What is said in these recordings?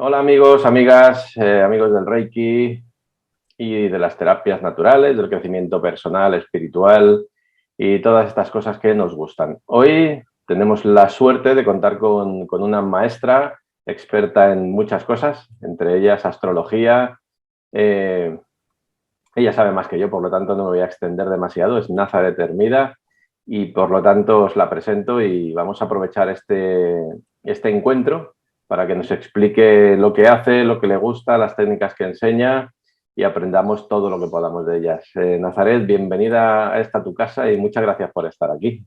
Hola amigos, amigas, amigos del Reiki y de las terapias naturales, del crecimiento personal, espiritual y todas estas cosas que nos gustan. Hoy tenemos la suerte de contar con una maestra experta en muchas cosas, entre ellas astrología. Eh, Ella sabe más que yo, por lo tanto no me voy a extender demasiado. Es Nazaret Hermida y por lo tanto os la presento y vamos a aprovechar este encuentro para que nos explique lo que hace, lo que le gusta, las técnicas que enseña y aprendamos todo lo que podamos de ellas. Nazaret, bienvenida a esta tu casa y muchas gracias por estar aquí.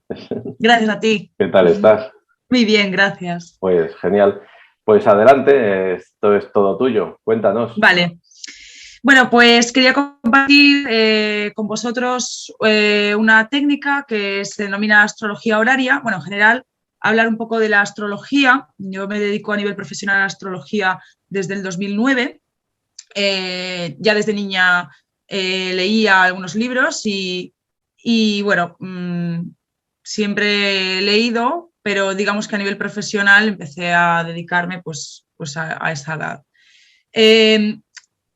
Gracias a ti. ¿Qué tal estás? Muy bien, gracias. Pues genial. Pues adelante, esto es todo tuyo. Cuéntanos. Vale. Bueno, pues quería compartir con vosotros una técnica que se denomina astrología horaria. Bueno, en general, hablar un poco de la astrología. Yo me dedico a nivel profesional a la astrología desde el 2009. Ya desde niña leía algunos libros y bueno, siempre he leído, pero digamos que a nivel profesional empecé a dedicarme pues a esa edad. Eh,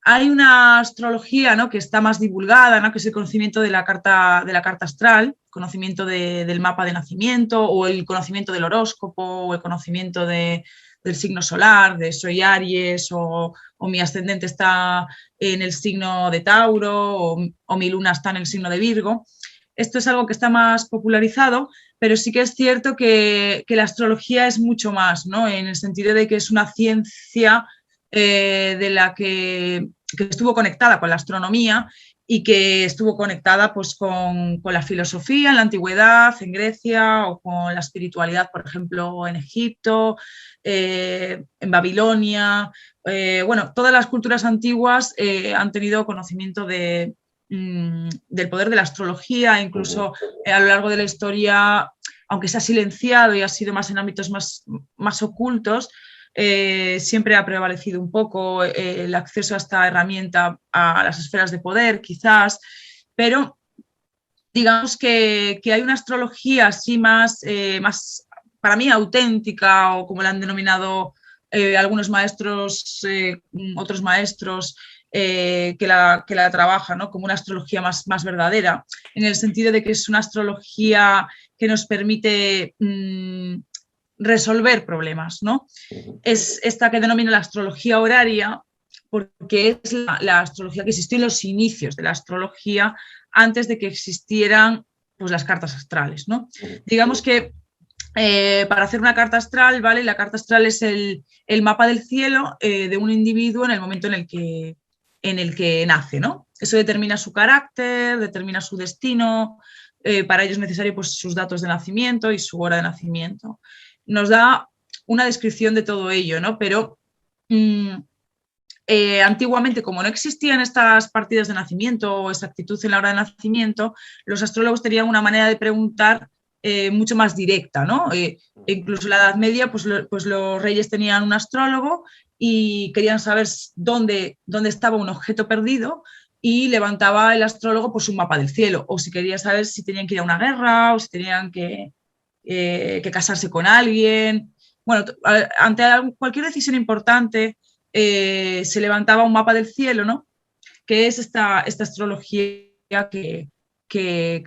Hay una astrología, ¿no?, que está más divulgada, ¿no?, que es el conocimiento de la carta astral, conocimiento del mapa de nacimiento o el conocimiento del horóscopo o el conocimiento del signo solar, de soy Aries o mi ascendente está en el signo de Tauro o mi luna está en el signo de Virgo. Esto es algo que está más popularizado, pero sí que es cierto que la astrología es mucho más, ¿no?, en el sentido de que es una ciencia de la que estuvo conectada con la astronomía y que estuvo conectada pues, con la filosofía en la antigüedad, en Grecia, o con la espiritualidad, por ejemplo, en Egipto, en Babilonia. Bueno, todas las culturas antiguas han tenido conocimiento del poder de la astrología, incluso a lo largo de la historia, aunque se ha silenciado y ha sido más en ámbitos más ocultos, siempre ha prevalecido un poco el acceso a esta herramienta a las esferas de poder, quizás, pero digamos que hay una astrología así más, para mí, auténtica, o como la han denominado algunos maestros, otros maestros, que la trabajan, ¿no?, como una astrología más verdadera, en el sentido de que es una astrología que nos permite resolver problemas, ¿no? Es esta que denomina la astrología horaria, porque es la astrología que existió en los inicios de la astrología, antes de que existieran pues, las cartas astrales, ¿no? Digamos que para hacer una carta astral, ¿vale? La carta astral es el mapa del cielo de un individuo en el momento en el que nace, ¿no? Eso determina su carácter, determina su destino. Para ello es necesario pues, sus datos de nacimiento y su hora de nacimiento. Nos da una descripción de todo ello, ¿no? Pero antiguamente, como no existían estas partidas de nacimiento o exactitud en la hora de nacimiento, los astrólogos tenían una manera de preguntar mucho más directa, ¿no? Incluso en la Edad Media, pues los reyes tenían un astrólogo y querían saber dónde estaba un objeto perdido, y levantaba el astrólogo pues un mapa del cielo, o si quería saber si tenían que ir a una guerra o si tenían que casarse con alguien. Bueno, ante cualquier decisión importante se levantaba un mapa del cielo, ¿no?, que es esta astrología que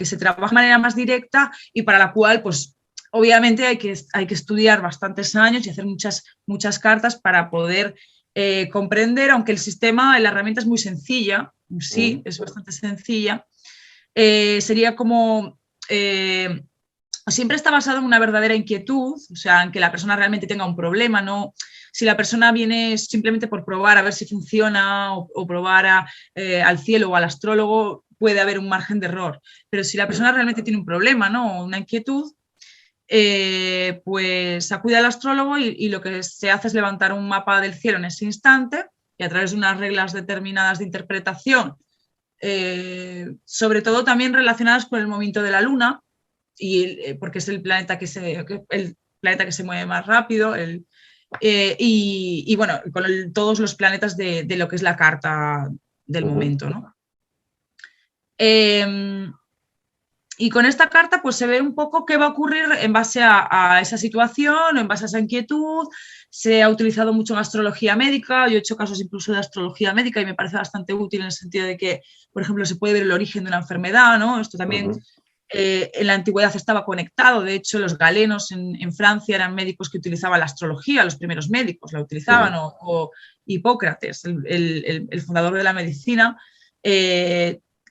se trabaja de manera más directa y para la cual, pues, obviamente hay que estudiar bastantes años y hacer muchas cartas para poder comprender, aunque el sistema, la herramienta es muy sencilla, sí, es bastante sencilla, sería como... siempre está basado en una verdadera inquietud, o sea, en que la persona realmente tenga un problema, no si la persona viene simplemente por probar a ver si funciona o probar al cielo o al astrólogo, puede haber un margen de error. Pero si la persona realmente tiene un problema, ¿no?, una inquietud, pues acude al astrólogo y lo que se hace es levantar un mapa del cielo en ese instante y a través de unas reglas determinadas de interpretación, sobre todo también relacionadas con el movimiento de la luna, porque es el planeta el planeta que se mueve más rápido, y bueno, con todos los planetas de lo que es la carta del momento, ¿no? Y con esta carta pues se ve un poco qué va a ocurrir en base a esa situación, en base a esa inquietud. Se ha utilizado mucho en astrología médica, yo he hecho casos incluso de astrología médica y me parece bastante útil en el sentido de que, por ejemplo, se puede ver el origen de una enfermedad, ¿no? Esto también en la antigüedad estaba conectado, de hecho los galenos en Francia eran médicos que utilizaban la astrología, los primeros médicos la utilizaban, o Hipócrates, el fundador de la medicina.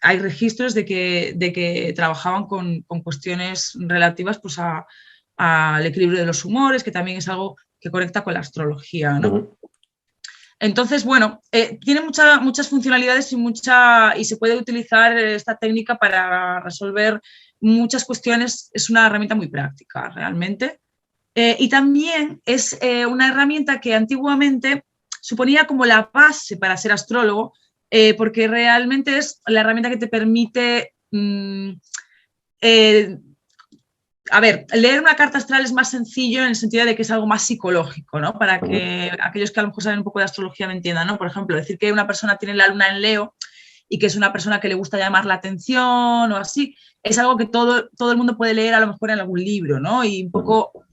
Hay registros de que trabajaban con cuestiones relativas pues, al equilibrio de los humores, que también es algo que conecta con la astrología, ¿no? Entonces, bueno, tiene muchas funcionalidades y se puede utilizar esta técnica para resolver muchas cuestiones. Es una herramienta muy práctica, realmente. Y también es una herramienta que antiguamente suponía como la base para ser astrólogo, porque realmente es la herramienta que te permite a ver, leer una carta astral es más sencillo en el sentido de que es algo más psicológico, ¿no? Para que aquellos que a lo mejor saben un poco de astrología me entiendan, ¿no? Por ejemplo, decir que una persona tiene la luna en Leo y que es una persona que le gusta llamar la atención o así, es algo que todo el mundo puede leer a lo mejor en algún libro, ¿no? Y un poco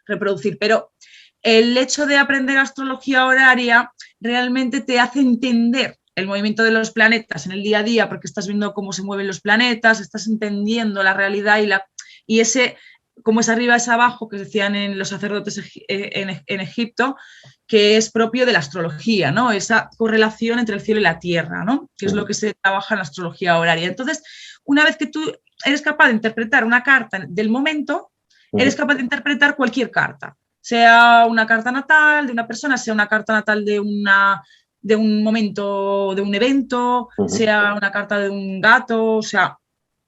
reproducir. Pero el hecho de aprender astrología horaria realmente te hace entender el movimiento de los planetas en el día a día, porque estás viendo cómo se mueven los planetas, estás entendiendo la realidad y ese, como es arriba es abajo, que decían en los sacerdotes en Egipto, que es propio de la astrología, ¿no? Esa correlación entre el cielo y la tierra, ¿no? Que es lo que se trabaja en la astrología horaria. Entonces, una vez que tú eres capaz de interpretar una carta del momento, eres capaz de interpretar cualquier carta, sea una carta natal de una persona, sea una carta natal de un momento, de un evento, sea una carta de un gato, o sea,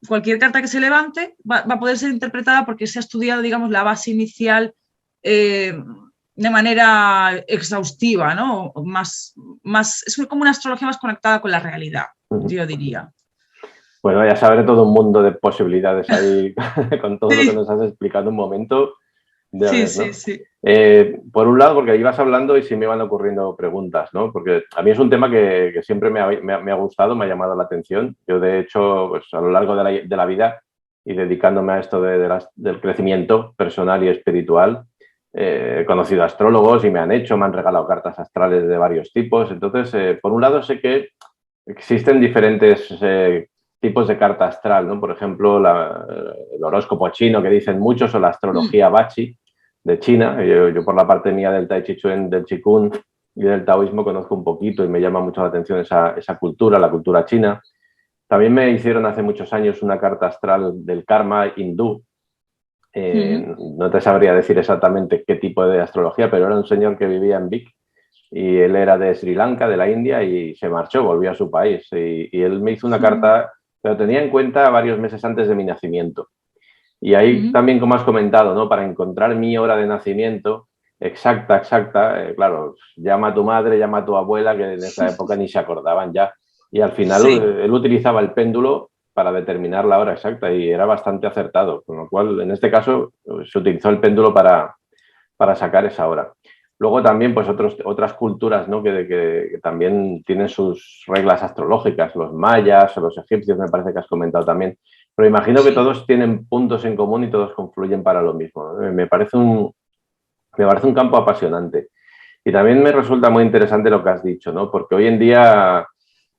cualquier carta que se levante va a poder ser interpretada porque se ha estudiado, digamos, la base inicial de manera exhaustiva, ¿no? Es como una astrología más conectada con la realidad, yo diría. Bueno, ya se abre todo un mundo de posibilidades ahí con todo lo que nos has explicado un momento. Sí. Por un lado, porque ibas hablando y sí me van ocurriendo preguntas, ¿no? Porque a mí es un tema que siempre me ha gustado, me ha llamado la atención. Yo, de hecho, pues, a lo largo de la vida y dedicándome a esto del crecimiento personal y espiritual, he conocido astrólogos y me han regalado cartas astrales de varios tipos. Entonces, por un lado, sé que existen diferentes tipos de carta astral, ¿no? Por ejemplo, el horóscopo chino que dicen muchos o la astrología Bachi de China. Yo por la parte mía del Tai Chi Chuan, del Qigong y del taoísmo conozco un poquito y me llama mucho la atención esa cultura, la cultura china. También me hicieron hace muchos años una carta astral del karma hindú. No te sabría decir exactamente qué tipo de astrología, pero era un señor que vivía en Vic y él era de Sri Lanka, de la India, y se marchó, volvió a su país. Y él me hizo una carta, pero tenía en cuenta varios meses antes de mi nacimiento. Y ahí también, como has comentado, ¿no? Para encontrar mi hora de nacimiento exacta, claro, llama a tu madre, llama a tu abuela, que en esa época ni se acordaban ya. Y al final él utilizaba el péndulo para determinar la hora exacta y era bastante acertado, con lo cual en este caso se utilizó el péndulo para sacar esa hora. Luego también pues otras culturas, ¿no? que también tienen sus reglas astrológicas, los mayas o los egipcios, me parece que has comentado también. Pero imagino que todos tienen puntos en común y todos confluyen para lo mismo, ¿no? Me parece un campo apasionante. Y también me resulta muy interesante lo que has dicho, ¿no? Porque hoy en día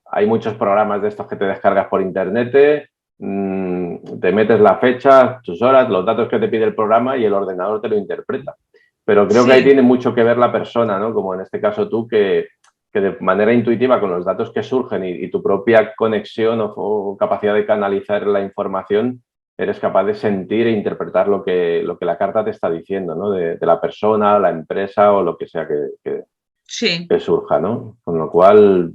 hay muchos programas de estos que te descargas por internet, te metes la fecha, tus horas, los datos que te pide el programa y el ordenador te lo interpreta. Pero creo que ahí tiene mucho que ver la persona, ¿no? Como en este caso tú, que de manera intuitiva, con los datos que surgen y tu propia conexión o capacidad de canalizar la información, eres capaz de sentir e interpretar lo que la carta te está diciendo, ¿no? De la persona, la empresa o lo que sea que surja, ¿no? Con lo cual,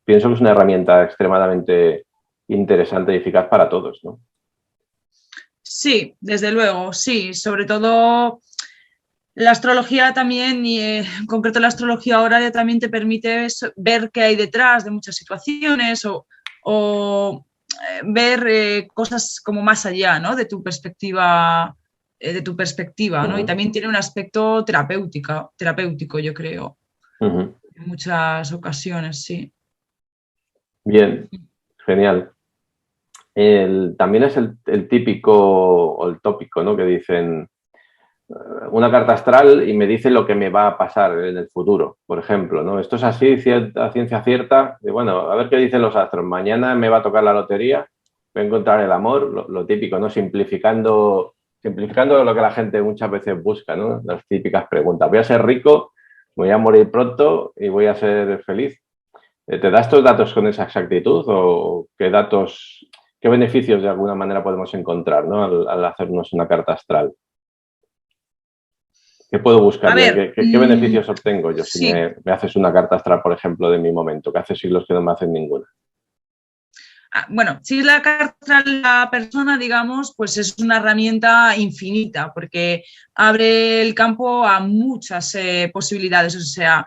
pienso que es una herramienta extremadamente interesante y eficaz para todos, ¿no? Sí, desde luego, sí. Sobre todo la astrología también, y en concreto la astrología horaria, también te permite ver qué hay detrás de muchas situaciones o ver cosas como más allá, ¿no? De tu perspectiva, ¿no? Y también tiene un aspecto terapéutico, yo creo, en muchas ocasiones, sí. Bien, genial. también es el típico o el tópico, ¿no? Que dicen una carta astral y me dice lo que me va a pasar en el futuro, por ejemplo, ¿no? Esto es así, a ciencia cierta. Y bueno, a ver qué dicen los astros. Mañana me va a tocar la lotería, voy a encontrar el amor, lo típico, ¿no? Simplificando lo que la gente muchas veces busca, ¿no? Las típicas preguntas. Voy a ser rico, voy a morir pronto y voy a ser feliz. ¿Te da estos datos con esa exactitud o qué beneficios de alguna manera podemos encontrar, ¿no? al hacernos una carta astral? ¿Qué puedo A buscar yo? ver, ¿Qué beneficios obtengo yo si sí. me haces una carta astral, por ejemplo, de mi momento, que hace siglos que no me hacen ninguna? Bueno, si es la carta de la persona, digamos, pues es una herramienta infinita porque abre el campo a muchas posibilidades. O sea,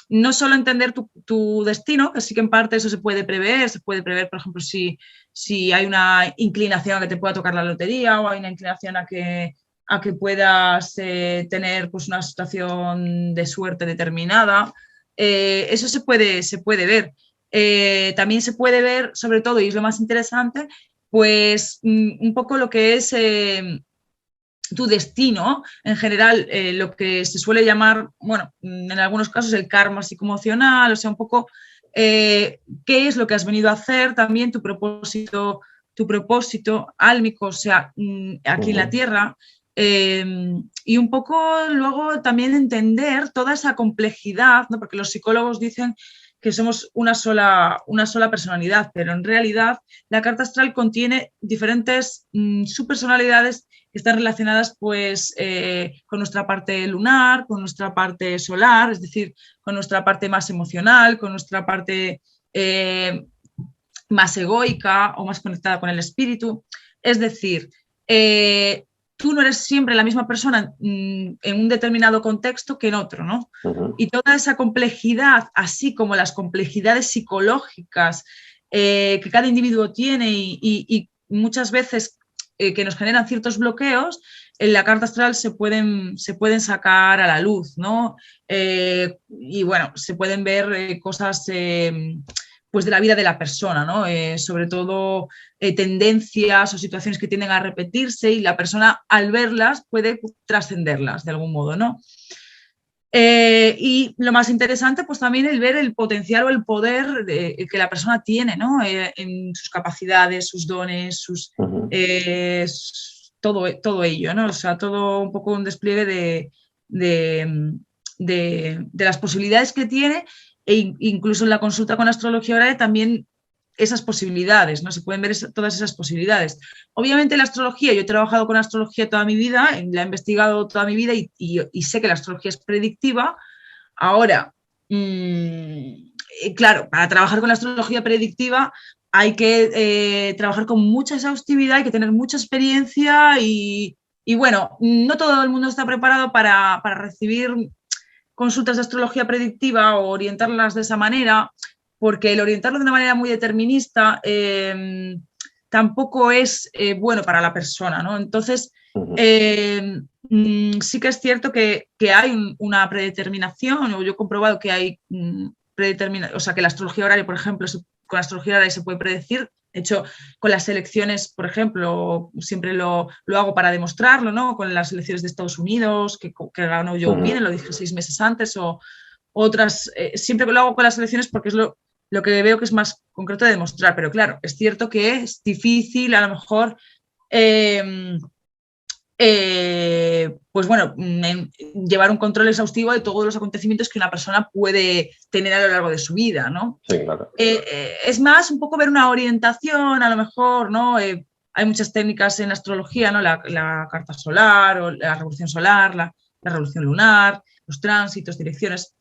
no solo entender tu destino, que sí que en parte eso se puede prever, por ejemplo, si hay una inclinación a que te pueda tocar la lotería o hay una inclinación a que puedas tener pues, una situación de suerte determinada. Eso se puede ver. También se puede ver, sobre todo, y es lo más interesante, pues un poco lo que es tu destino, en general, lo que se suele llamar, bueno, en algunos casos el karma psicoemocional, o sea, un poco qué es lo que has venido a hacer, también tu propósito álmico, o sea, aquí en la Tierra, y un poco luego también entender toda esa complejidad, ¿no? Porque los psicólogos dicen que somos una sola personalidad, pero en realidad la carta astral contiene diferentes subpersonalidades que están relacionadas pues con nuestra parte lunar, con nuestra parte solar, es decir, con nuestra parte más emocional, con nuestra parte más egoica o más conectada con el espíritu. Es decir, tú no eres siempre la misma persona en un determinado contexto que en otro, ¿no? Y toda esa complejidad, así como las complejidades psicológicas que cada individuo tiene y muchas veces que nos generan ciertos bloqueos, en la carta astral se pueden sacar a la luz, ¿no? Y bueno, se pueden ver cosas pues de la vida de la persona, ¿no? Sobre todo tendencias o situaciones que tienden a repetirse y la persona al verlas puede trascenderlas de algún modo, ¿no? Y lo más interesante, pues también el ver el potencial o el poder que la persona tiene, ¿no? En sus capacidades, sus dones, todo ello, ¿no? O sea, todo un poco un despliegue de las posibilidades que tiene e incluso en la consulta con astrología oral también esas posibilidades, ¿no? Se pueden ver todas esas posibilidades. Obviamente la astrología, yo he trabajado con astrología toda mi vida, la he investigado toda mi vida y sé que la astrología es predictiva. Ahora, claro, para trabajar con la astrología predictiva hay que trabajar con mucha exhaustividad, hay que tener mucha experiencia y bueno, no todo el mundo está preparado para recibir consultas de astrología predictiva o orientarlas de esa manera, porque el orientarlo de una manera muy determinista tampoco es bueno para la persona, ¿no? Entonces, sí que es cierto que hay una predeterminación, o yo he comprobado que hay o sea, que la astrología horaria, por ejemplo, con la astrología horaria se puede predecir. De hecho, con las elecciones, por ejemplo, siempre lo hago para demostrarlo, ¿no? Con las elecciones de Estados Unidos, que ganó Joe Biden, lo dije 6 meses antes, o otras, siempre lo hago con las elecciones porque es lo que veo que es más concreto de demostrar. Pero claro, es cierto que es difícil a lo mejor pues bueno, llevar un control exhaustivo de todos los acontecimientos que una persona puede tener a lo largo de su vida, ¿no? Sí, claro. Es más un poco ver una orientación, a lo mejor, ¿no? Hay muchas técnicas en astrología, ¿no? La carta solar o la revolución solar, la revolución lunar, los tránsitos, direcciones.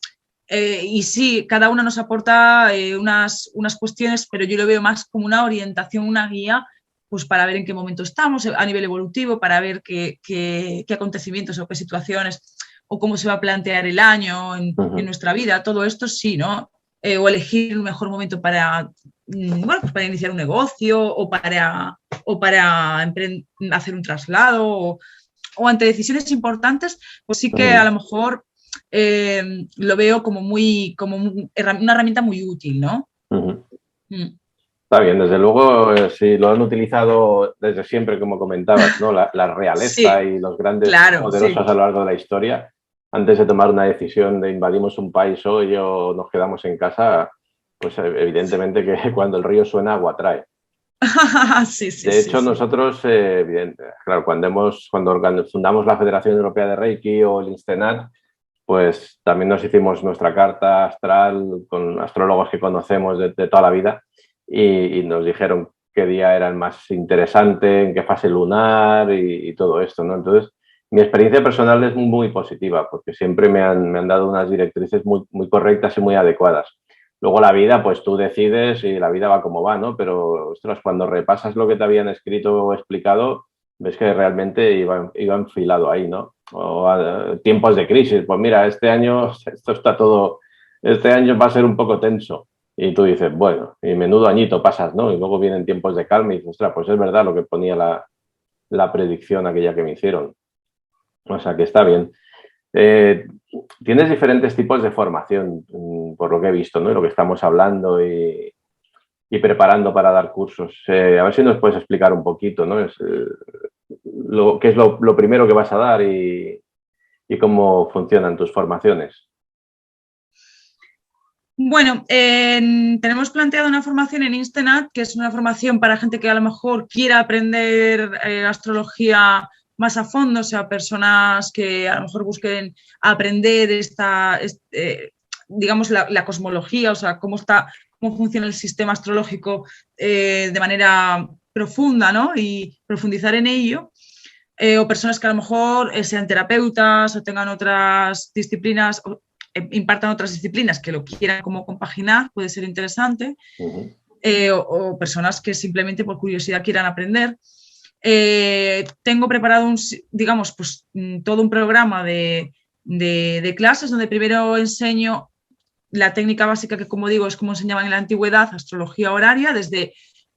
Y sí, cada una nos aporta unas cuestiones, pero yo lo veo más como una orientación, una guía, pues para ver en qué momento estamos a nivel evolutivo, para ver qué acontecimientos o qué situaciones o cómo se va a plantear el año en nuestra vida. Todo esto sí, ¿no? O elegir un mejor momento para, bueno, pues para iniciar un negocio o para hacer un traslado o ante decisiones importantes, pues sí que a lo mejor lo veo como una herramienta muy útil, ¿no? Está bien, desde luego, si lo han utilizado desde siempre, como comentabas, ¿no? La realeza Sí, y los grandes claro, poderosos sí. a lo largo de la historia, antes de tomar una decisión de invadimos un país hoy o nos quedamos en casa, pues evidentemente que cuando el río suena, agua trae. Sí, sí, De sí, hecho, sí. nosotros, claro, cuando fundamos la Federación Europea de Reiki o el INSTENAT, pues también nos hicimos nuestra carta astral con astrólogos que conocemos de toda la vida y nos dijeron qué día era el más interesante, en qué fase lunar y todo esto, ¿no? Entonces, mi experiencia personal es muy positiva porque siempre me han dado unas directrices muy correctas y muy adecuadas. Luego la vida, pues tú decides y la vida va como va, ¿no? Pero, ostras, cuando repasas lo que te habían escrito o explicado, ves que realmente iba enfilado ahí, ¿no? O tiempos de crisis. Pues mira, este año esto está todo, este año va a ser un poco tenso. Y tú dices, bueno, y menudo añito pasas, ¿no? Y luego vienen tiempos de calma y dices, ostras, pues es verdad lo que ponía la predicción aquella que me hicieron. O sea que está bien. Eh, Tienes diferentes tipos de formación, por lo que he visto, ¿no? Y lo que estamos hablando y preparando para dar cursos. A ver si nos puedes explicar un poquito, ¿no? ¿Qué es lo primero que vas a dar y cómo funcionan tus formaciones? Bueno, tenemos planteado una formación en Instenat, que es una formación para gente que a lo mejor quiera aprender astrología más a fondo, o sea, personas que a lo mejor busquen aprender digamos, la cosmología, o sea, cómo funciona el sistema astrológico de manera profunda, ¿no? Y profundizar en ello. O personas que a lo mejor sean terapeutas o tengan otras disciplinas, impartan otras disciplinas que lo quieran como compaginar, puede ser interesante, Ujú. o personas que simplemente por curiosidad quieran aprender. Tengo preparado, digamos, pues todo un programa de clases donde primero enseño la técnica básica que, como digo, es como enseñaban en la antigüedad, astrología horaria,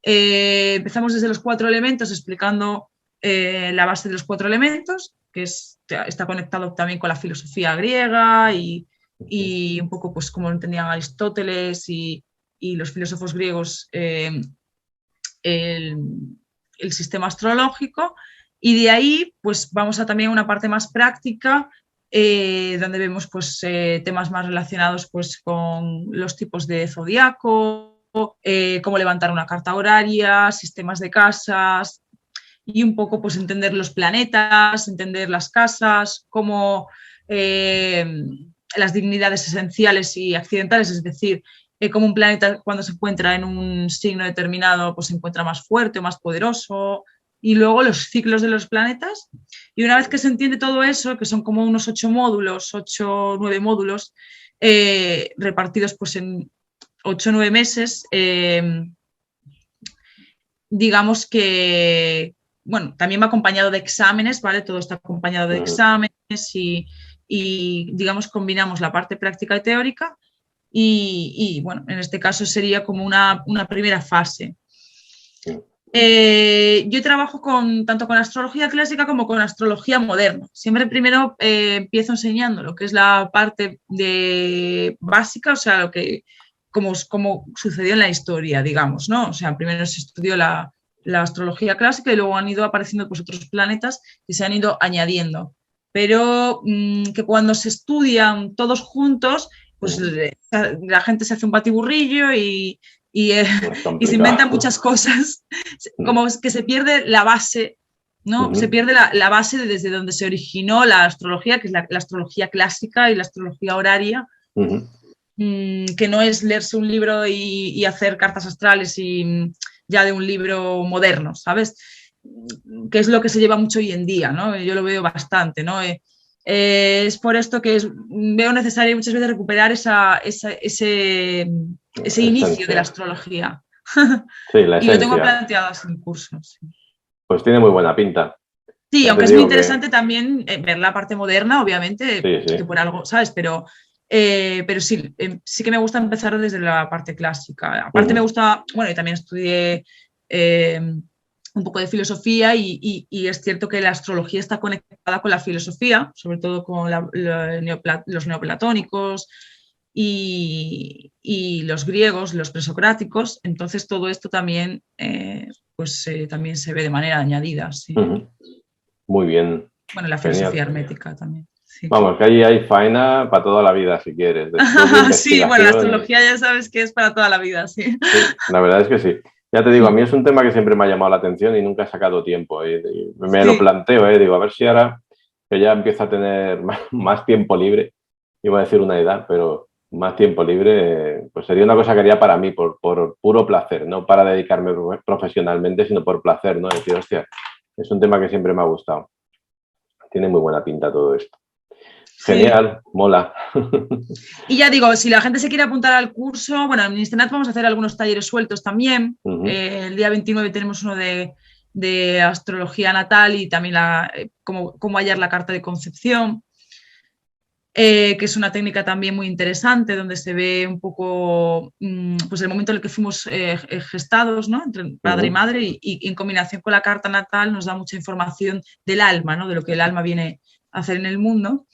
empezamos desde los 4 elementos explicando la base de los 4 elementos, que está conectado también con la filosofía griega y un poco pues como lo entendían Aristóteles y los filósofos griegos el, el, sistema astrológico, y de ahí pues vamos a también una parte más práctica donde vemos pues temas más relacionados pues con los tipos de zodiaco, cómo levantar una carta horaria, sistemas de casas y un poco pues entender los planetas, entender las casas, cómo las dignidades esenciales y accidentales, es decir, cómo un planeta cuando se encuentra en un signo determinado pues se encuentra más fuerte o más poderoso, y luego los ciclos de los planetas. Y una vez que se entiende todo eso, que son como unos 8 módulos, 8 o 9 módulos, repartidos pues en 8 o 9 meses, digamos que, bueno, también va acompañado de exámenes, ¿vale? Todo está acompañado de Ujú. exámenes digamos, combinamos la parte práctica y teórica bueno, en este caso sería como una primera fase. Yo trabajo tanto con astrología clásica como con astrología moderna. Siempre primero empiezo enseñando lo que es la parte básica, o sea, como sucedió en la historia, digamos, ¿no? O sea, primero se estudió la astrología clásica y luego han ido apareciendo pues, otros planetas que se han ido añadiendo. Pero que cuando se estudian todos juntos, pues la gente se hace un batiburrillo y, Es y se inventan complicado. muchas cosas, como que se pierde la base, ¿no? Se Ujú. pierde la base desde donde se originó la astrología, que es la astrología clásica y la astrología horaria, Ujú. que no es leerse un libro y hacer cartas astrales y ya de un libro moderno, ¿sabes? Que es lo que se lleva mucho hoy en día, ¿no? Yo lo veo bastante, ¿no? Es por esto que veo necesario muchas veces recuperar ese inicio de la Esencia. astrología. Sí, la Y lo tengo esencia. planteado así en cursos. Pues tiene muy buena pinta. Sí, Ya aunque te es muy digo que interesante también ver la parte moderna, obviamente, sí, que sí. por algo, ¿sabes? Pero sí, sí que me gusta empezar desde la parte clásica. Aparte me Ujú. gusta, bueno, y también estudié un poco de filosofía y es cierto que la astrología está conectada con la filosofía, sobre todo con los neoplatónicos, y los griegos, los presocráticos. Entonces todo esto también, también se ve de manera añadida. Sí. Muy bien. Bueno, la Genial. filosofía hermética también. Sí. Vamos, que ahí hay faena para toda la vida, si quieres, de estudio, Sí, bueno, investigación. la astrología ya sabes que es para toda la vida, sí. Sí, la verdad es que sí. Ya te digo, a mí es un tema que siempre me ha llamado la atención y nunca he sacado tiempo. Me lo Sí. planteo, digo, a ver si ahora que ya empiezo a tener más tiempo libre, iba a decir una edad, pero más tiempo libre, pues sería una cosa que haría para mí, por puro placer, no para dedicarme profesionalmente, sino por placer, ¿no? Decir, hostia, es un tema que siempre me ha gustado. Tiene muy buena pinta todo esto. Sí. Genial, mola. Y ya digo, si la gente se quiere apuntar al curso, bueno, en Instanat vamos a hacer algunos talleres sueltos también. El día 29 tenemos uno de astrología natal y también cómo hallar la carta de concepción, que es una técnica también muy interesante, donde se ve un poco pues el momento en el que fuimos gestados, ¿no? Entre padre y madre, y en combinación con la carta natal nos da mucha información del alma, ¿no? De lo que el alma viene a hacer en el mundo.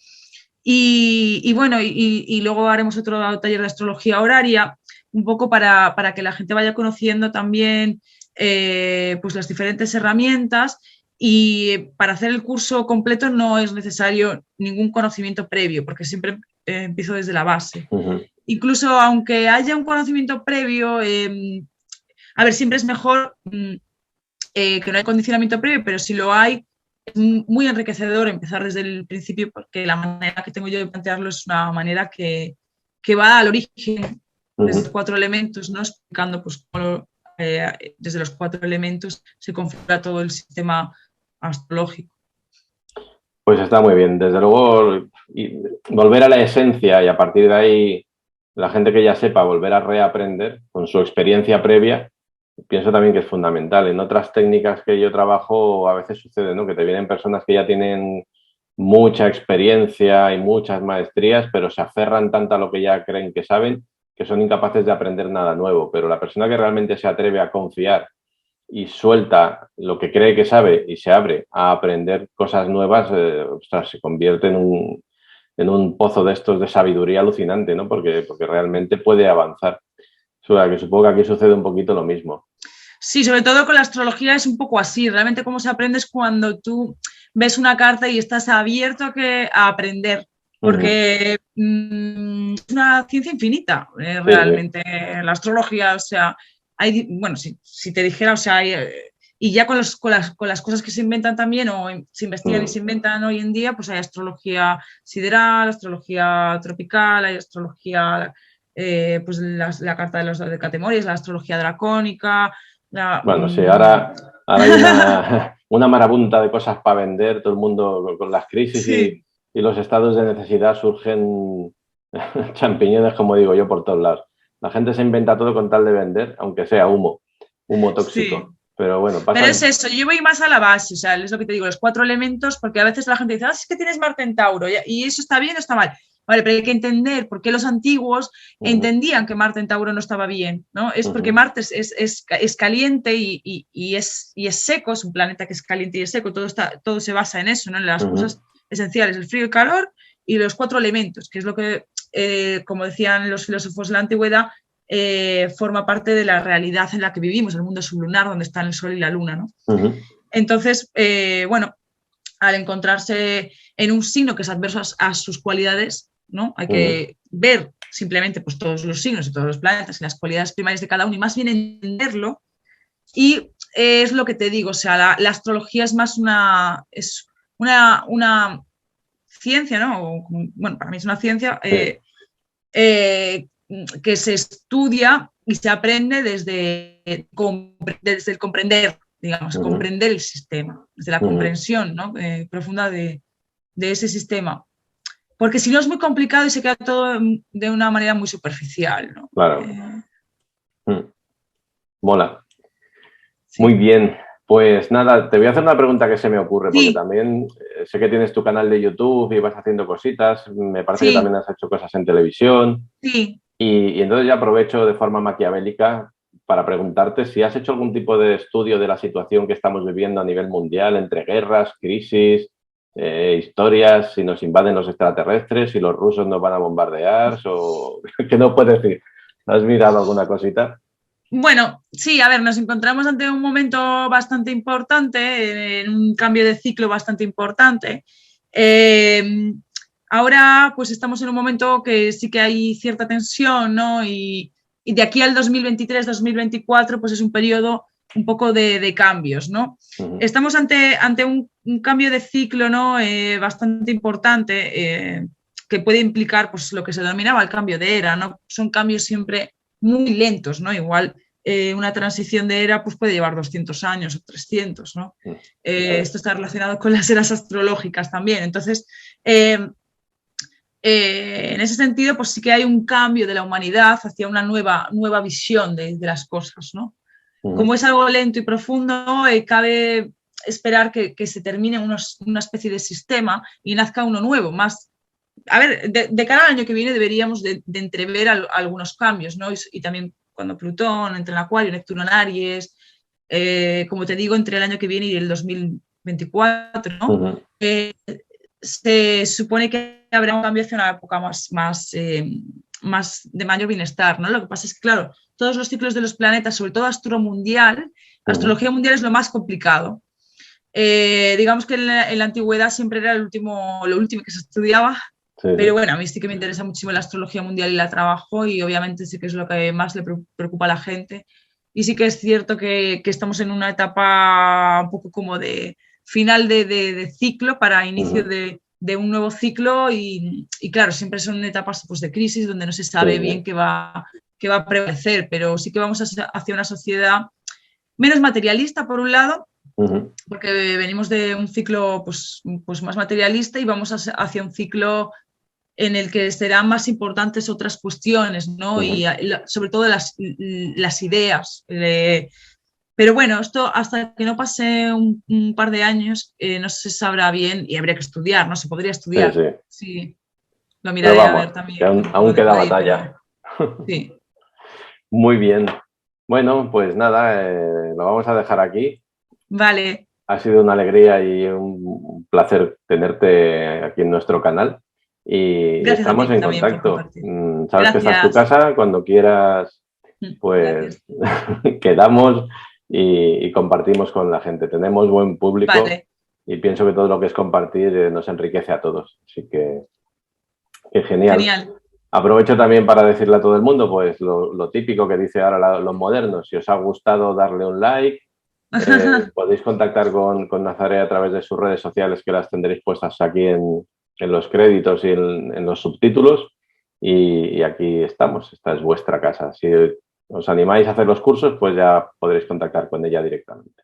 Y bueno, y luego haremos otro taller de astrología horaria, un poco para que la gente vaya conociendo también pues las diferentes herramientas. Y para hacer el curso completo no es necesario ningún conocimiento previo, porque siempre empiezo desde la base. Incluso aunque haya un conocimiento previo, a ver, siempre es mejor que no hay condicionamiento previo, pero si lo hay, es muy enriquecedor empezar desde el principio, porque la manera que tengo yo de plantearlo es una manera que va al origen de los 4 elementos, ¿no? Explicando pues, cómo desde los 4 elementos se configura todo el sistema astrológico. Pues está muy bien. Desde luego, volver a la esencia y a partir de ahí la gente que ya sepa volver a reaprender con su experiencia previa, pienso también que es fundamental. En otras técnicas que yo trabajo a veces sucede, ¿no? Que te vienen personas que ya tienen mucha experiencia y muchas maestrías, pero se aferran tanto a lo que ya creen que saben que son incapaces de aprender nada nuevo. Pero la persona que realmente se atreve a confiar y suelta lo que cree que sabe y se abre a aprender cosas nuevas, ostras, se convierte en un pozo de estos de sabiduría alucinante, ¿no? Porque realmente puede avanzar. O sea, que supongo que aquí sucede un poquito lo mismo. Sí, sobre todo con la astrología es un poco así. Realmente cómo se aprende es cuando tú ves una carta y estás abierto a aprender, porque es una ciencia infinita, realmente, sí. La astrología, o sea, bueno, si te dijera, o sea, y ya con las cosas que se inventan también, o se investigan y se inventan hoy en día, pues hay astrología sideral, astrología tropical, hay astrología, pues la carta de los decatemorias, la astrología dracónica. Bueno, sí, ahora hay una marabunta de cosas para vender, todo el mundo con las crisis sí. y los estados de necesidad surgen champiñones, como digo yo, por todos lados. La gente se inventa todo con tal de vender, aunque sea humo tóxico. Sí. Pero bueno, pasa. Pero es eso, yo voy más a la base, o sea, es lo que te digo, los 4 elementos, porque a veces la gente dice, es que tienes Marte en Tauro, y eso está bien o está mal. Vale, pero hay que entender por qué los antiguos entendían que Marte en Tauro no estaba bien, ¿no? Es porque Marte es caliente y es seco, es un planeta que es caliente y es seco, todo se basa en eso, ¿no? En las cosas esenciales, el frío y el calor y los 4 elementos, que es lo que, como decían los filósofos de la antigüedad, forma parte de la realidad en la que vivimos, el mundo sublunar, donde están el Sol y la Luna, ¿no? Entonces, bueno, al encontrarse en un signo que es adverso a sus cualidades, ¿no? Hay que ver simplemente pues, todos los signos y todos los planetas y las cualidades primarias de cada uno y más bien entenderlo. Y es lo que te digo, o sea, la astrología es más una ciencia, ¿no? Bueno, para mí es una ciencia que se estudia y se aprende desde el comprender, digamos, comprender el sistema, desde la comprensión, ¿no? Profunda de ese sistema. Porque si no es muy complicado y se queda todo de una manera muy superficial, ¿no? Claro. Mola. Sí. Muy bien. Pues nada, te voy a hacer una pregunta que se me ocurre, porque también sé que tienes tu canal de YouTube y vas haciendo cositas. Me parece que también has hecho cosas en televisión. Sí. Y entonces ya aprovecho de forma maquiavélica para preguntarte si has hecho algún tipo de estudio de la situación que estamos viviendo a nivel mundial, entre guerras, crisis, historias, si nos invaden los extraterrestres, si los rusos nos van a bombardear, o ¿qué no puedes decir? ¿Has mirado alguna cosita? Bueno, sí, a ver, nos encontramos ante un momento bastante importante, en un cambio de ciclo bastante importante. Ahora, pues estamos en un momento que sí que hay cierta tensión, ¿no? Y de aquí al 2023-2024, pues es un periodo un poco de cambios, ¿no? Estamos ante un cambio de ciclo, ¿no? Bastante importante, que puede implicar, pues, lo que se denominaba el cambio de era, ¿no? Son cambios siempre muy lentos, ¿no? Igual una transición de era pues puede llevar 200 años o 300, ¿no? Esto está relacionado con las eras astrológicas también. Entonces, en ese sentido, pues sí que hay un cambio de la humanidad hacia una nueva visión de las cosas, ¿no? Como es algo lento y profundo, cabe esperar que se termine una especie de sistema y nazca uno nuevo, más. A ver, de cara al año que viene deberíamos de entrever algunos cambios, ¿no? Y también cuando Plutón entra en Acuario, Neptuno en Aries, como te digo, entre el año que viene y el 2024, ¿no? Se supone que habrá un cambio hacia una época más de mayor bienestar, ¿no? Lo que pasa es que, claro, todos los ciclos de los planetas, sobre todo astrología mundial es lo más complicado. Digamos que en la antigüedad siempre era lo último que se estudiaba, pero bueno, a mí sí que me interesa muchísimo la astrología mundial y la trabajo y obviamente sí que es lo que más le preocupa a la gente. Y sí que es cierto que estamos en una etapa un poco como de final de ciclo para inicio de un nuevo ciclo y claro, siempre son etapas pues, de crisis donde no se sabe bien qué va a prevalecer, pero sí que vamos hacia una sociedad menos materialista por un lado, porque venimos de un ciclo pues más materialista y vamos hacia un ciclo en el que serán más importantes otras cuestiones, ¿no? Y sobre todo las ideas. Pero bueno, esto hasta que no pase un par de años no se sabrá bien y habría que estudiar, ¿no? Se podría estudiar. Sí, lo miraré a ver también. Que aún queda batalla. Sí. Muy bien. Bueno, pues nada, lo vamos a dejar aquí. Vale. Ha sido una alegría y un placer tenerte aquí en nuestro canal. Y gracias estamos en contacto. Sabes que esta es tu casa, cuando quieras, pues quedamos y compartimos con la gente. Tenemos buen público y pienso que todo lo que es compartir nos enriquece a todos. Así que genial. Aprovecho también para decirle a todo el mundo, pues lo típico que dice ahora los modernos. Si os ha gustado, darle un like. Podéis contactar con Nazaré a través de sus redes sociales, que las tendréis puestas aquí en los créditos y en los subtítulos. Y aquí estamos, esta es vuestra casa. Si os animáis a hacer los cursos, pues ya podréis contactar con ella directamente.